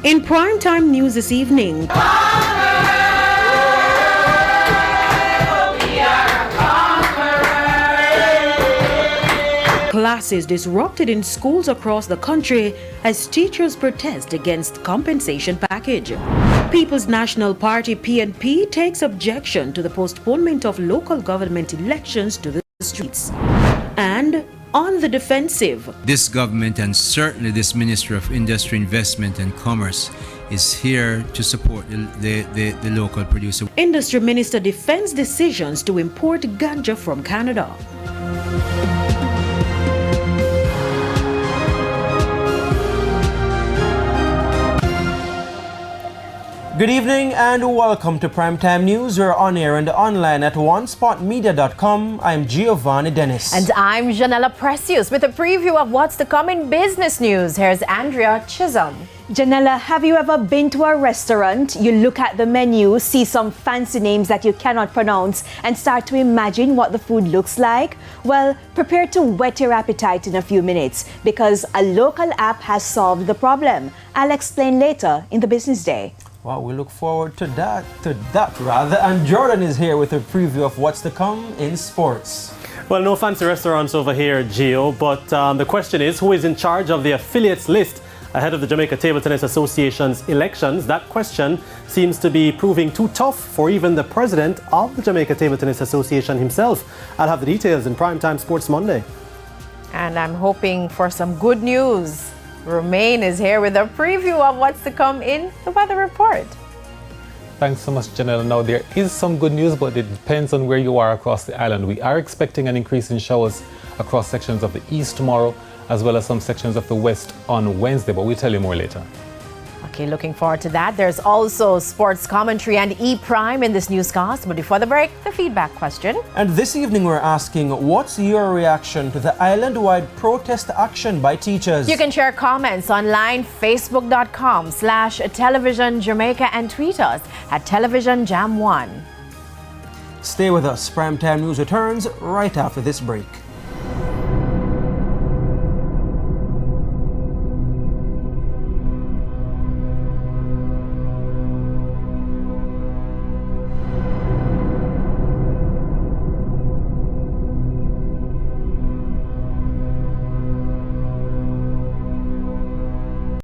In primetime news this evening, classes disrupted in schools across the country as teachers protest against compensation package. People's National Party PNP takes objection to the postponement of local government elections to the streets. And on the defensive, this government and certainly this Minister of Industry, Investment and Commerce is here to support the local producer. Industry Minister defends decisions to import ganja from Canada. Good evening and welcome to Primetime News. We're on air and online at onespotmedia.com. I'm Giovanni Dennis. And I'm Janella Precious with a preview of what's to come in business news. Here's Andrea Chisholm. Janella, have you ever been to a restaurant? You look at the menu, see some fancy names that you cannot pronounce, and start to imagine what the food looks like? Well, prepare to whet your appetite in a few minutes because a local app has solved the problem. I'll explain later in the Business Day. Well, we look forward to that. And Jordan is here with a preview of what's to come in sports. Well, no fancy restaurants over here, Gio, but the question is, who is in charge of the affiliates list ahead of the Jamaica Table Tennis Association's elections? That question seems to be proving too tough for even the president of the Jamaica Table Tennis Association himself. I'll have the details in Primetime Sports Monday. And I'm hoping for some good news. Romain is here with a preview of what's to come in the weather report. Thanks so much, Janelle. Now, there is some good news, but it depends on where you are across the island. We are expecting an increase in showers across sections of the east tomorrow, as well as some sections of the west on Wednesday, but we'll tell you more later. Okay, looking forward to that. There's also sports commentary and E-Prime in this newscast. But before the break, the feedback question. And this evening we're asking, what's your reaction to the island-wide protest action by teachers? You can share comments online, facebook.com/television Jamaica, and tweet us at televisionjam1. Stay with us. Primetime News returns right after this break.